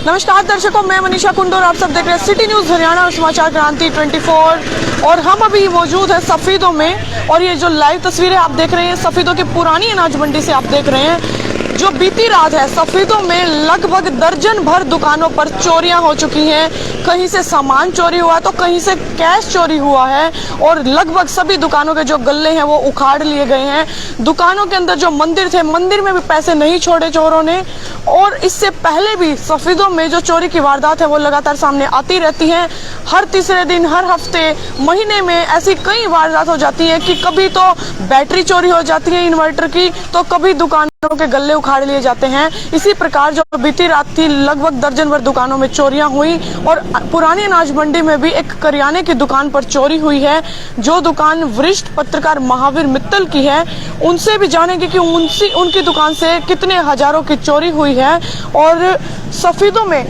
नमस्कार दर्शकों, मैं मनीषा कुंडू और आप सब देख रहे हैं सिटी न्यूज हरियाणा और समाचार क्रांति 24। और हम अभी मौजूद हैं सफीदों में और ये जो लाइव तस्वीरें आप देख रहे हैं सफीदों की पुरानी अनाज मंडी से आप देख रहे हैं। जो बीती रात है सफीदों में लगभग दर्जन भर दुकानों पर चोरियां हो चुकी हैं। कहीं से सामान चोरी हुआ तो कहीं से कैश चोरी हुआ है और लगभग सभी दुकानों के जो गल्ले हैं वो उखाड़ लिए गए हैं। दुकानों के अंदर जो मंदिर थे, मंदिर में भी पैसे नहीं छोड़े चोरों ने। और इससे पहले भी सफीदों में जो चोरी की वारदात है वो लगातार सामने आती रहती हैं। हर तीसरे दिन, हर हफ्ते, महीने में ऐसी कई वारदात हो जाती है कि कभी तो बैटरी चोरी हो जाती है इन्वर्टर की, तो कभी दुकानों के गल्ले उखाड़ लिए जाते हैं। इसी प्रकार जो बीती रात थी लगभग दर्जन भर दुकानों में चोरियां हुई और पुरानी अनाज मंडी में भी एक करियाने की दुकान पर चोरी हुई है। जो दुकान वरिष्ठ पत्रकार महावीर मित्तल की है, उनसे भी जानेंगे कि उनकी दुकान से कितने हजारों की चोरी हुई है। और सफीदों में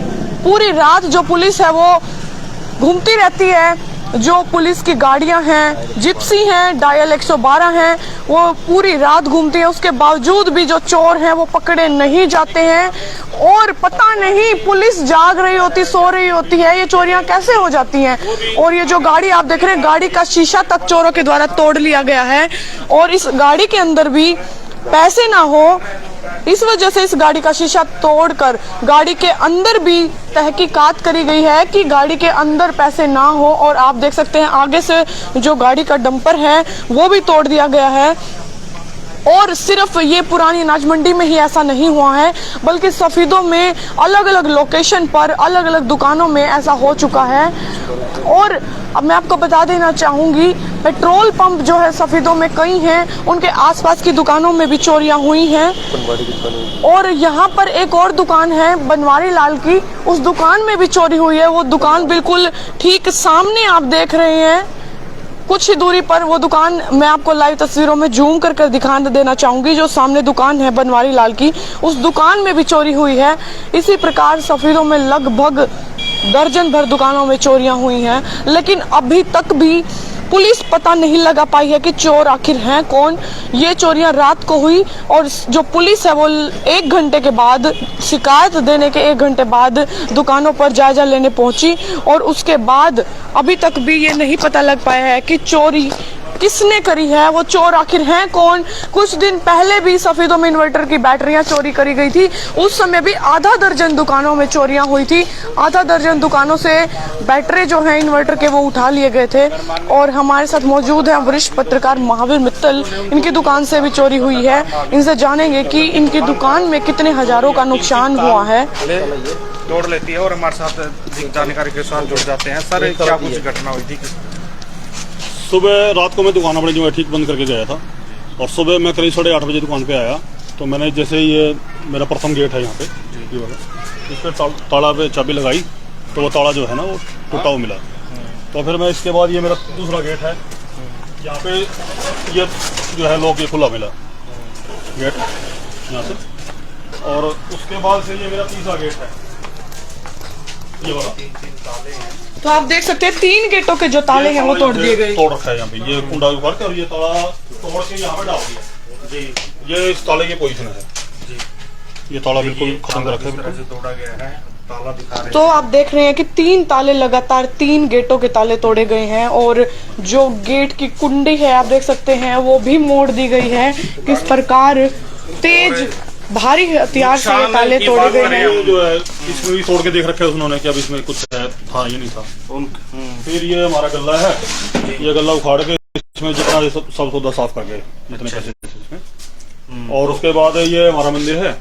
पूरी रात जो पुलिस है वो घूमती रहती है। जो पुलिस की गाड़ियां हैं, जिप्सी हैं, डायल 112 हैं, वो पूरी रात घूमती हैं। उसके बावजूद भी जो चोर हैं वो पकड़े नहीं जाते हैं और पता नहीं पुलिस जाग रही होती, सो रही होती है, ये चोरियां कैसे हो जाती हैं। और ये जो गाड़ी आप देख रहे हैं, गाड़ी का शीशा तक चोरों के द्वारा तोड़ लिया गया है और इस गाड़ी के अंदर भी पैसे ना हो, इस वजह से इस गाड़ी का शीशा तोड़कर गाड़ी के अंदर भी तहकीकात करी गई है कि गाड़ी के अंदर पैसे ना हो। और आप देख सकते हैं आगे से जो गाड़ी का डंपर है वो भी तोड़ दिया गया है। और सिर्फ ये पुरानी अनाज मंडी में ही ऐसा नहीं हुआ है, बल्कि सफीदों में अलग अलग लोकेशन पर, अलग अलग दुकानों में ऐसा हो चुका है। और अब मैं आपको बता देना चाहूंगी, पेट्रोल पंप जो है सफीदों में कई हैं, उनके आसपास की दुकानों में भी चोरियां हुई हैं। और यहाँ पर एक और दुकान है बनवारी लाल की, उस दुकान में भी चोरी हुई है। वो दुकान बिल्कुल ठीक सामने आप देख रहे हैं, कुछ ही दूरी पर वो दुकान मैं आपको लाइव तस्वीरों में जूम कर दिखा देना चाहूंगी। जो सामने दुकान है बनवारी लाल की, उस दुकान में भी चोरी हुई है। इसी प्रकार सफीदों में लगभग दर्जन भर दुकानों में चोरियां हुई हैं, लेकिन अभी तक भी पुलिस पता नहीं लगा पाई है कि चोर आखिर हैं कौन। ये चोरियां रात को हुई और जो पुलिस है वो 1 घंटे के बाद, शिकायत देने के 1 घंटे बाद दुकानों पर जायजा लेने पहुंची और उसके बाद अभी तक भी ये नहीं पता लग पाया है कि चोरी किसने करी है, वो चोर आखिर हैं कौन। कुछ दिन पहले भी सफीदों में इन्वर्टर की बैटरियां चोरी करी गई थी, उस समय भी आधा दर्जन दुकानों में चोरियां हुई थी। आधा दर्जन दुकानों से बैटरी जो हैं इन्वर्टर के वो उठा लिए गए थे। और हमारे साथ मौजूद हैं वरिष्ठ पत्रकार महावीर मित्तल, इनकी दुकान से भी चोरी हुई है। इनसे जानेंगे कि इनकी दुकान में कितने हजारों का नुकसान हुआ है। तोड़ लेती है और हमारे साथ जानकारी के साथ जुड़ जाते हैं। सर, क्या कुछ घटना हुई थी? सुबह रात को मैं दुकान अपनी जो है ठीक बंद करके गया था और सुबह मैं करीब 8:30 बजे दुकान पे आया। तो मैंने जैसे ये मेरा प्रथम गेट है यहाँ पे, ये वाला, इस पर ताला पे चाबी लगाई तो वो ताला जो है ना वो टूटा हुआ मिला। तो फिर मैं इसके बाद ये मेरा दूसरा गेट है, यहाँ पे ये जो है लॉक ये खुला मिला गेट यहाँ से। और उसके बाद से ये मेरा तीसरा गेट है, ये वाला। तो आप देख सकते हैं 3 गेटों के जो ताले हैं वो तोड़ दिए गए, तोड़ रखा है यहाँ पे। ये कुंडा उखाड़ के और ये ताला तोड़ के यहाँ पे डाल दिया जी। ये इस ताले की पोजीशन है जी, ये ताला बिल्कुल खत्म कर रखा है, तोड़ा गया है, ताला दिखा रहे। तो आप देख रहे हैं कि 3 ताले लगातार 3 गेटों के ताले तोड़े गए हैं और जो गेट की कुंडी है आप देख सकते हैं वो भी मोड़ दी गई है। किस प्रकार तेज भारी हथियार से ये ताले तोड़े गए हैं। जो है इसमें भी तोड़ के देख रखे उन्होंने कि अब इसमें कुछ है, था ये नहीं था। फिर ये हमारा गल्ला है, ये गल्ला उखाड़ के इसमें जितना सब सौदा साफ कर गए जितने पैसे इसमें। और उसके बाद ये हमारा मंदिर है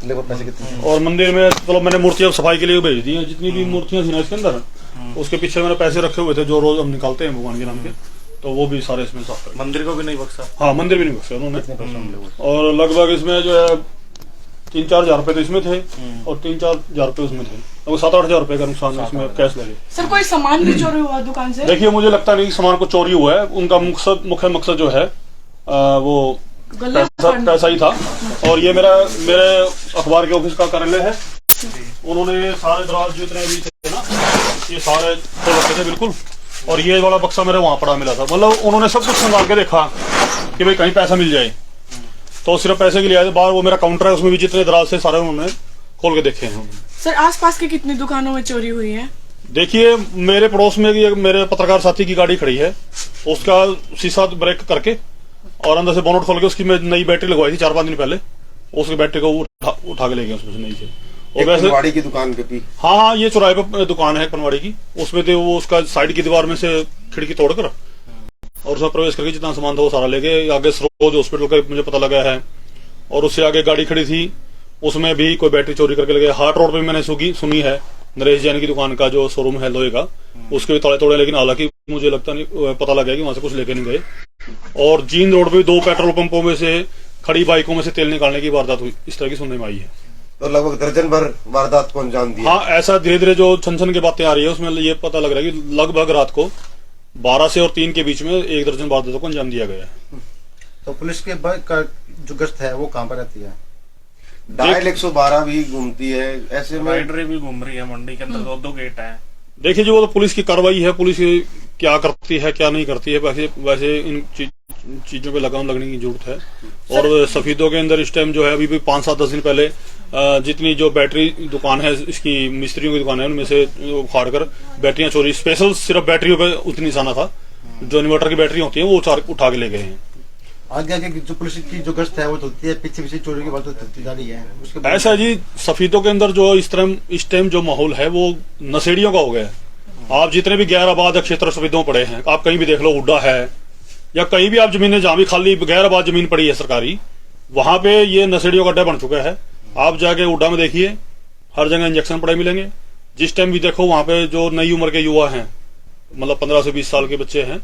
और मंदिर में मतलब मैंने मूर्तियां सफाई के लिए भेज दी हैं। जितनी भी मूर्तियां थी ना इसके अंदर, उसके पीछे मैंने पैसे रखे हुए थे जो रोज हम निकालते हैं भगवान के नाम के, तो वो भी सारे इसमें साफ कर। मंदिर को भी नहीं बख्शा? हाँ, मंदिर भी नहीं बख्शा उन्होंने। और लगभग इसमें जो है 3-4 हजार रुपए तो इसमें थे और 3-4 हजार रुपए उसमें थे, तो 7-8 हजार रुपए का नुकसान इसमें कैश लगे। सर, कोई सामान भी चोरी हुआ दुकान से? देखिए, मुझे लगता नहीं सामान को चोरी हुआ है। उनका मुख्य मकसद जो है वो पैसा ही था। और ये मेरे अखबार के ऑफिस का कार्यालय है। उन्होंने सारे दराज जितने भी थे ना, ये सारे तोड़ रखे थे बिल्कुल। और ये वाला बक्सा मेरे वहां पड़ा मिला था। मतलब उन्होंने सब कुछ संभाल के देखा कि भाई कहीं पैसा मिल जाए, तो सिर्फ पैसे के लिए आए। बाहर वो मेरा काउंटर है, उसमें भी जितने दराज थे सारे उन्होंने खोल के देखे हैं। सर आसपास की कितनी दुकानों में चोरी हुई है? देखिए मेरे पड़ोस में एक मेरे पत्रकार साथी की गाड़ी खड़ी है, उसका शीशा ब्रेक करके और अंदर से बोनट खोल के उसकी मैं नई बैटरी लगवाई थी 4-5 दिन पहले, उसकी बैटरी को उठा के ले गए उसमें से नई से। और वैसे पनवाड़ी की दुकान पे भी हाँ, ये चौराहे पे दुकान है पनवाड़ी की, उसमें तो वो उसका साइड की दीवार में से खिड़की तोड़कर और उसमें प्रवेश करके जितना सामान था वो सारा ले गए। आगे सरोज हॉस्पिटल का मुझे पता लगा है, और उससे आगे गाड़ी खड़ी थी उसमें भी कोई बैटरी चोरी करके ले गए। हार्ट रोड पे मैंने सुनी है नरेश जैन की दुकान का जो शोरूम है लोहे का, उसके भी ताले तोड़े, लेकिन हालांकि मुझे लगता नहीं, पता लगा कि वहां से कुछ लेके नहीं गए। और जींद रोड पे 2 पेट्रोल पंपों में से खड़ी बाइकों में से तेल निकालने की वारदात हुई, इस तरह की सुनने में आई है। तो लगभग दर्जन भर वारदात को अंजाम दिया। हाँ, ऐसा धीरे धीरे जो छन की बातें आ रही है उसमें ये पता लग रहा है कि लगभग रात को 12 से और 3 के बीच में 1 दर्जन वारदातों को अंजाम दिया गया है। तो पुलिस के का जो गश्त है वो कहाँ पर रहती है? डायल 112 भी घूमती है, ऐसे में राइडरें भी घूम रही है मंडी के अंदर, 2 गेट है। देखिए जी, वो तो पुलिस की कार्रवाई है, पुलिस क्या करती है क्या नहीं करती है, वैसे इन चीजों पे लगाम लगने की जरूरत है। और सफीदों के अंदर इस टाइम जो है अभी भी 5-7-10 दिन पहले जितनी जो बैटरी दुकान है, इसकी मिस्त्रियों की दुकान है, उनमें से उखाड़ कर बैटरियां चोरी, स्पेशल सिर्फ बैटरियों पे उतनी निशाना था, जो इन्वर्टर की बैटरी होती है वो उठा के ले गए हैं। आगे आगे जो पुलिस की जो गश्त है वो चलती है, पीछे पीछे चोरी की बात चलती जा रही है। उसके बाद ऐसा जी, सफीदों के अंदर जो इस टाइम जो माहौल है वो नशेड़ियों का हो गया है। आप जितने भी गैर आबाद क्षेत्र सफीदों पड़े हैं, आप कहीं भी देख लो, हुड्डा है या कहीं भी आप जमीनें जहां भी खाली गैर आबाद जमीन पड़ी है सरकारी, वहां पे ये नशेड़ियों का अड्डा बन चुका है। आप जाके हुड्डा में देखिए, हर जगह इंजेक्शन पड़े मिलेंगे। जिस टाइम भी देखो वहां पे जो नई उम्र के युवा हैं, मतलब 15 से 20 साल के बच्चे हैं,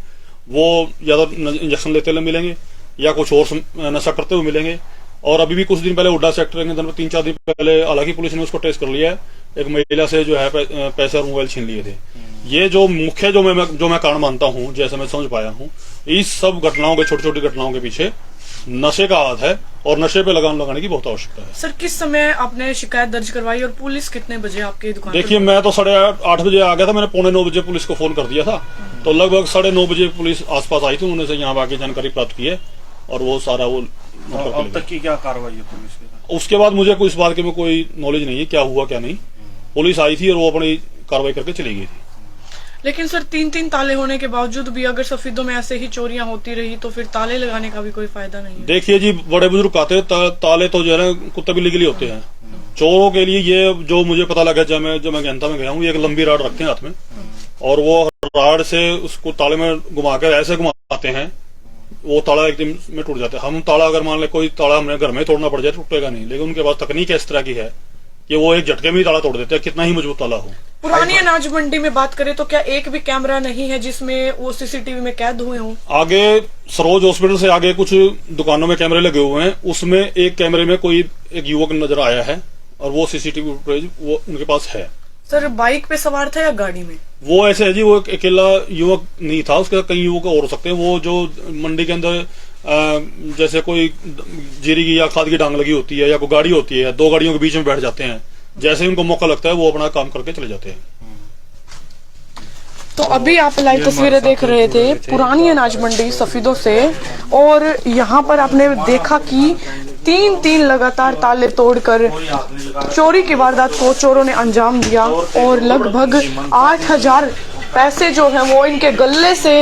वो या तो इंजेक्शन लेते हुए मिलेंगे या कुछ और नशा करते हुए मिलेंगे। और अभी भी कुछ दिन पहले हुड्डा सेक्टर के अंदर 3-4 दिन पहले हालांकि पुलिस ने उसको ट्रेस कर लिया है, एक महिला से जो है पैसे और मोबाइल छीन लिए थे। ये जो मुख्य जो मैं कारण मानता हूँ, जैसे मैं समझ पाया हूँ, इस सब घटनाओं के, छोटी छोटी घटनाओं के पीछे नशे का हाथ है और नशे पे लगाम लगाने की बहुत आवश्यकता है। सर किस समय आपने शिकायत दर्ज करवाई और पुलिस कितने बजे आपकी दुकान? देखिए, मैं तो 8:30 बजे आ गया था, मैंने 9:45 बजे पुलिस को फोन कर दिया था, तो लगभग 9:30 बजे पुलिस आसपास आई थी, उन्होंने से यहाँ आके जानकारी प्राप्त की है और वो सारा वो अब तक की क्या कार्रवाई है पुलिस की? उसके बाद मुझे कोई इस बात के में कोई नॉलेज नहीं है क्या हुआ क्या नहीं। पुलिस आई थी और वो अपनी कार्रवाई करके चली गई थी। लेकिन सर 3-3 ताले होने के बावजूद भी अगर सफीदों में ऐसे ही चोरियां होती रही तो फिर ताले लगाने का भी कोई फायदा नहीं है। देखिए जी, बड़े बुजुर्ग कहते हैं ताले तो जो है ना कुत्ते बिल्ली के लिए होते हैं। चोरों के लिए ये जो मुझे पता लगा, जब मैं जनता में गया हूँ, एक लंबी राड रखते हैं हाथ में और वो राड से उसको ताले में घुमाकर ऐसे घुमाते हैं, वो ताला एक दिन में टूट जाता है। हम ताला अगर मान ले कोई ताला हमें घर में तोड़ना पड़ जाए टूटेगा नहीं, लेकिन उनके पास तकनीक इस तरह की है कि वो एक झटके में ही ताला तोड़ देते हैं, कितना ही मजबूत ताला हो। पुरानी अनाज मंडी में बात करें तो क्या एक भी कैमरा नहीं है जिसमें वो सीसीटीवी में कैद हुए हों? आगे सरोज हॉस्पिटल से आगे कुछ दुकानों में कैमरे लगे हुए हैं, उसमें एक कैमरे में कोई एक युवक नजर आया है और वो सीसीटीवी फुटेज वो उनके पास है। सर बाइक पे सवार था या गाड़ी में? वो ऐसे है जी, वो एक अकेला युवक नहीं था, उसके साथ कई युवक और हो सकते हैं। वो जो मंडी के अंदर जैसे कोई जीरी की या खाद की डांग लगी होती है या कोई गाड़ी होती है, 2 गाड़ियों के बीच में बैठ जाते हैं, जैसे उनको मौका लगता है वो अपना काम करके चले जाते हैं। तो अभी आप लाइव तस्वीरें देख रहे थे पुरानी अनाज मंडी सफीदों से, और यहाँ पर आपने देखा कि 3 लगातार ताले तोड़कर चोरी की वारदात को चोरों ने अंजाम दिया और लगभग 8,000 पैसे जो है वो इनके गल्ले से,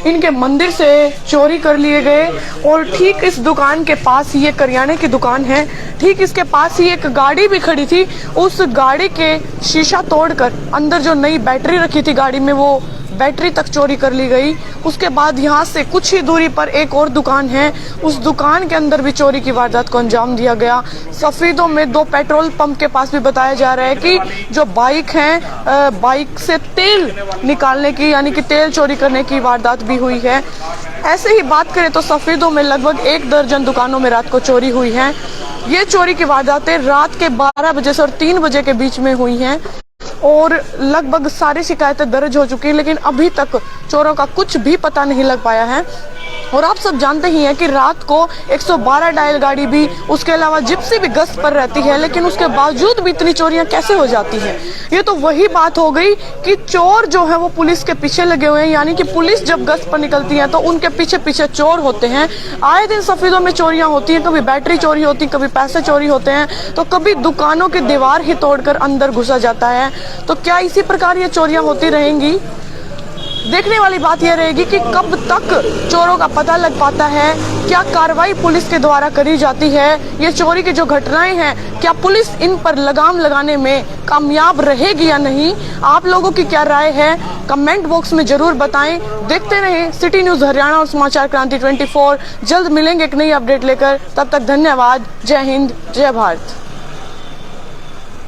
इनके मंदिर से चोरी कर लिए गए। और ठीक इस दुकान के पास ही, ये करियाने की दुकान है, ठीक इसके पास ही एक गाड़ी भी खड़ी थी, उस गाड़ी के शीशा तोड़कर अंदर जो नई बैटरी रखी थी गाड़ी में, वो बैटरी तक चोरी कर ली गई। उसके बाद यहाँ से कुछ ही दूरी पर एक और दुकान है, उस दुकान के अंदर भी चोरी की वारदात को अंजाम दिया गया। सफीदों में 2 पेट्रोल पंप के पास भी बताया जा रहा है कि जो बाइक हैं, बाइक से तेल निकालने की, यानी कि तेल चोरी करने की वारदात भी हुई है। ऐसे ही बात करें तो सफीदों में लगभग 1 दर्जन दुकानों में रात को चोरी हुई है। ये चोरी की वारदातें रात के 12 बजे से और 3 बजे के बीच में हुई हैं और लगभग सारी शिकायतें दर्ज हो चुकी हैं, लेकिन अभी तक चोरों का कुछ भी पता नहीं लग पाया है। और आप सब जानते ही हैं कि रात को 112 डायल गाड़ी भी, उसके अलावा जिप्सी भी गश्त पर रहती है, लेकिन उसके बावजूद भी इतनी चोरियां कैसे हो जाती हैं। ये तो वही बात हो गई कि चोर जो है वो पुलिस के पीछे लगे हुए हैं, यानी कि पुलिस जब गश्त पर निकलती है तो उनके पीछे पीछे चोर होते हैं। आए दिन सफीदों में चोरियां होती हैं, कभी बैटरी चोरी होती, कभी पैसे चोरी होते हैं, तो कभी दुकानों की दीवार ही तोड़कर अंदर घुसा जाता है। तो क्या इसी प्रकार ये चोरियां होती रहेंगी? देखने वाली बात यह रहेगी कि कब तक चोरों का पता लग पाता है, क्या कार्रवाई पुलिस के द्वारा करी जाती है, ये चोरी की जो घटनाएं हैं क्या पुलिस इन पर लगाम लगाने में कामयाब रहेगी या नहीं। आप लोगों की क्या राय है, कमेंट बॉक्स में जरूर बताएं। देखते रहें सिटी न्यूज हरियाणा और समाचार क्रांति 24। जल्द मिलेंगे एक नई अपडेट लेकर, तब तक धन्यवाद। जय हिंद, जय भारत।